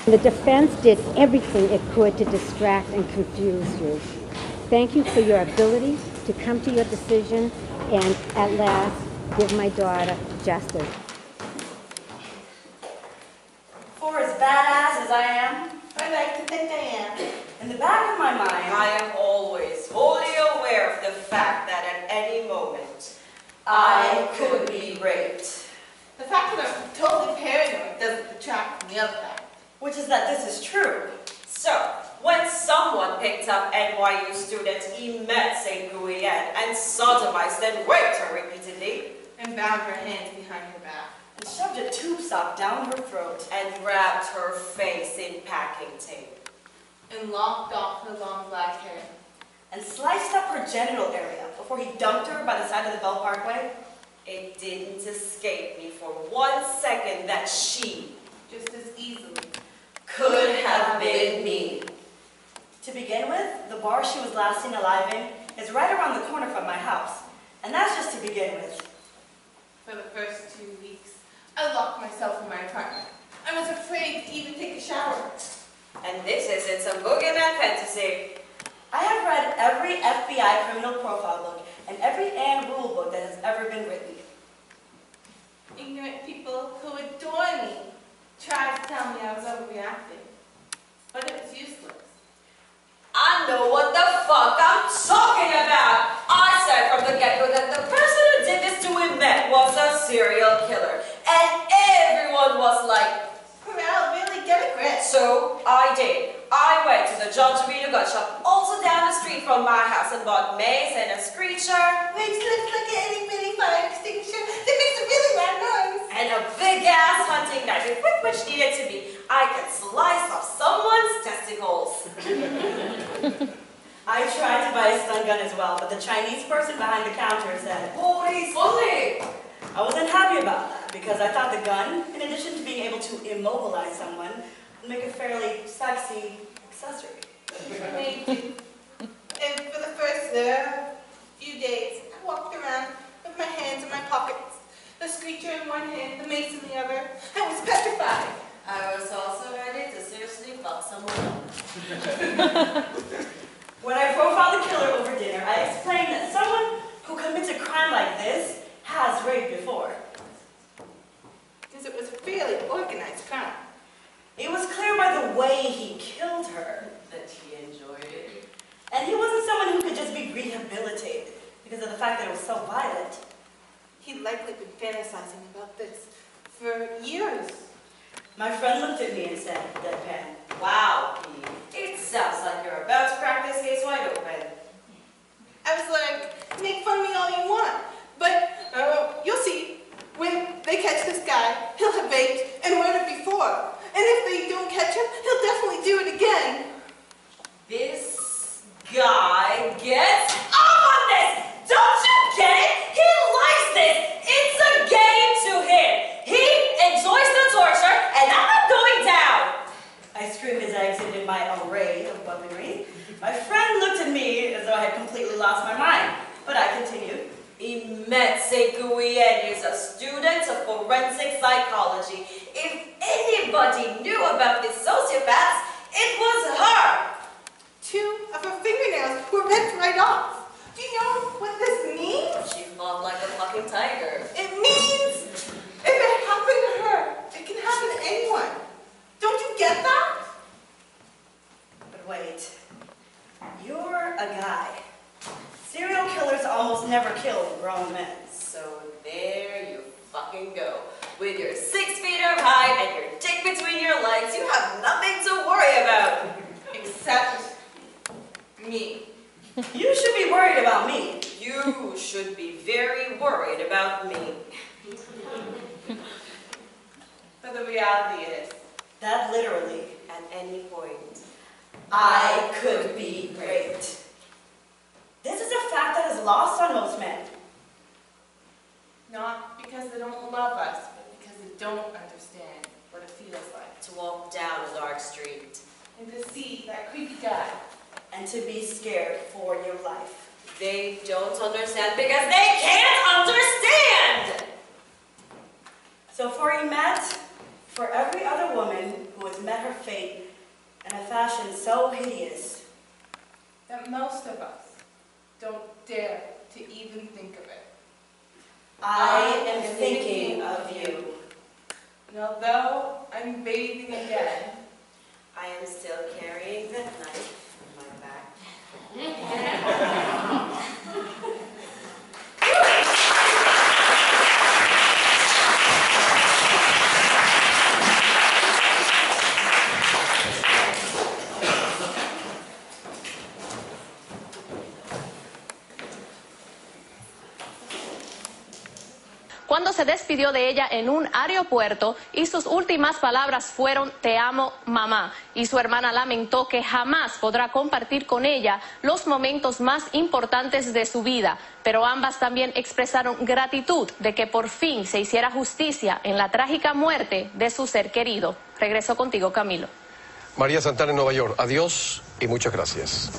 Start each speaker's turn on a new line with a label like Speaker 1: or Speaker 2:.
Speaker 1: The defense did everything it could to distract and confuse you. Thank you for your ability to come to your decision and, at last, give my daughter justice.
Speaker 2: For as badass as I am, I like to think I am. In the back of my mind, I am always fully aware of the fact that at any moment, I could be raped.
Speaker 3: The fact that I'm totally paranoid doesn't detract from the other fact.
Speaker 2: Which is that this is true. So, when someone picked up NYU student Imette and sodomized and raped her repeatedly,
Speaker 3: and bound her hands behind her back,
Speaker 2: and shoved a tube sock down her throat, and wrapped her face in packing tape,
Speaker 3: and locked off her long black hair,
Speaker 2: and sliced up her genital area before he dumped her by the side of the Bell Parkway, it didn't escape me for 1 second that she,
Speaker 3: just as easily,
Speaker 2: could have been me. To begin with, the bar she was last seen alive in is right around the corner from my house, and that's just to begin with.
Speaker 3: For the first 2 weeks, I locked myself in my apartment. I was afraid to even take a shower.
Speaker 2: And this isn't some boogeyman fantasy. I have read every FBI criminal profile book and every Anne Rule book that has ever been written.
Speaker 3: Ignorant people who adore me tried to tell me I was overreacting, but it was useless.
Speaker 2: I know what the fuck I'm talking about! I said from the get-go that the person who did this to Imette was a serial killer, and everyone was like,
Speaker 3: Periel, really get a grip.
Speaker 2: So I did. I went to the John Torito gun shop, also down the street from my house, and bought mace and a screecher,
Speaker 3: which looks like an itty-bitty fire extinguisher that makes a really loud noise,
Speaker 2: and a big-ass hunting knife with which needed to be. I could slice off someone's testicles. I tried to buy a stun gun as well, but the Chinese person behind the counter said, "Holy smoly!" I wasn't happy about that because I thought the gun, in addition to being able to immobilize someone, would make a fairly sexy accessory.
Speaker 3: Maybe. And for the first few days, I walked around with my hands in my pockets, the screecher in one hand, the mace in the other. I was petrified.
Speaker 2: I was also ready to seriously fuck someone up. When I profiled the killer over dinner, I explained that someone who commits a crime like this has raped before.
Speaker 3: Because it was a fairly organized crime.
Speaker 2: It was clear by the way he killed her that he enjoyed it. And he wasn't someone who could just be rehabilitated because of the fact that it was so violent.
Speaker 3: He'd likely been fantasizing about this for years.
Speaker 2: My friend looked at me and said, deadpan, "Wow, Eve, it sounds like you're about to crack this case wide open."
Speaker 3: I was like, make fun of me all you want, but you'll see, when they catch this guy, he'll have raped and murdered before. And if they don't catch him, he'll definitely do it again.
Speaker 2: This guy gets off on this! Don't you get it? He likes this! It's a game to him! He enjoys the torture, and I'm not going down! I screamed as I exited my array of weaponry. My friend looked at me as though I had completely lost my mind, but I continued. Imette is a student of forensic psychology. If anybody knew about these sociopaths, it was her!
Speaker 3: 2 of her fingernails were ripped right off. Do you know what this means?
Speaker 2: She fought like a fucking tiger.
Speaker 3: It means if it happened to her, it can happen to anyone. Don't you get that?
Speaker 2: But wait, you're a guy. Serial killers almost never kill grown men. So there you fucking go. With your 6 feet of height and your dick between your legs, you have nothing to worry about.
Speaker 3: Except me.
Speaker 2: You should be worried about me. You should be very worried about me.
Speaker 3: But the reality is
Speaker 2: that literally, at any point, I could be raped. This is a fact that is lost on most men.
Speaker 3: Not because they don't love us, but because they don't understand what it feels like
Speaker 2: to walk down a dark street.
Speaker 3: And to see that creepy guy.
Speaker 2: And to be scared for your life. They don't understand because they can't understand! So for Imette, for every other woman who who has met her fate in a fashion so hideous
Speaker 3: that most of us don't dare to even think of it.
Speaker 2: I am thinking of you.
Speaker 3: And although I'm bathing again,
Speaker 2: I am still carrying that knife on my back.
Speaker 4: Cuando se despidió de ella en un aeropuerto y sus últimas palabras fueron "te amo, mamá", y su hermana lamentó que jamás podrá compartir con ella los momentos más importantes de su vida, pero ambas también expresaron gratitud de que por fin se hiciera justicia en la trágica muerte de su ser querido. Regreso contigo, Camilo.
Speaker 5: María Santana en Nueva York, adiós y muchas gracias.